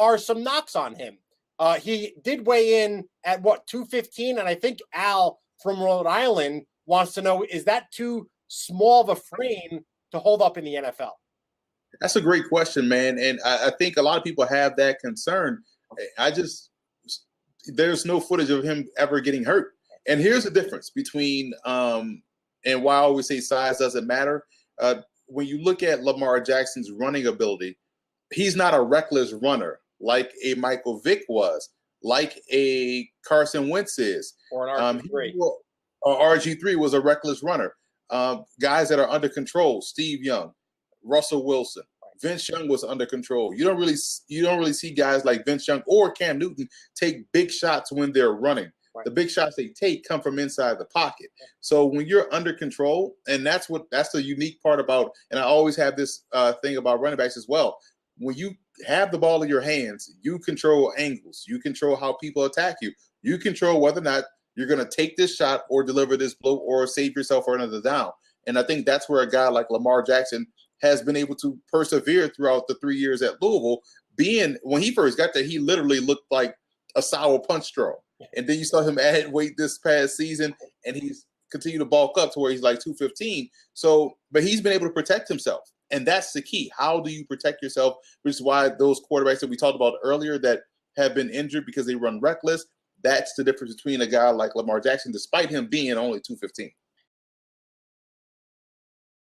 are some knocks on him. He did weigh in at 215, and I think Al from Rhode Island wants to know, is that too small of a frame to hold up in the NFL? That's a great question, man. And I think a lot of people have that concern. There's no footage of him ever getting hurt. And here's the difference between, and why I always say size doesn't matter. When you look at Lamar Jackson's running ability, he's not a reckless runner like a Michael Vick was, like a Carson Wentz is. Or an RG3. Or RG3 was a reckless runner. Guys that are under control, Steve Young, Russell Wilson, Vince Young was under control. You don't really see guys like Vince Young or Cam Newton take big shots when they're running. Right. The big shots they take come from inside the pocket. So when you're under control, and that's the unique part about, and I always have this thing about running backs as well. When you have the ball in your hands, you control angles. You control how people attack you. You control whether or not you're going to take this shot or deliver this blow or save yourself for another down. And I think that's where a guy like Lamar Jackson has been able to persevere throughout the 3 years at Louisville. When he first got there, he literally looked like a sour punch straw. And then you saw him add weight this past season, and he's continued to bulk up to where he's like 215. So, but he's been able to protect himself. And that's the key. How do you protect yourself? Which is why those quarterbacks that we talked about earlier that have been injured because they run reckless, that's the difference between a guy like Lamar Jackson, despite him being only 215.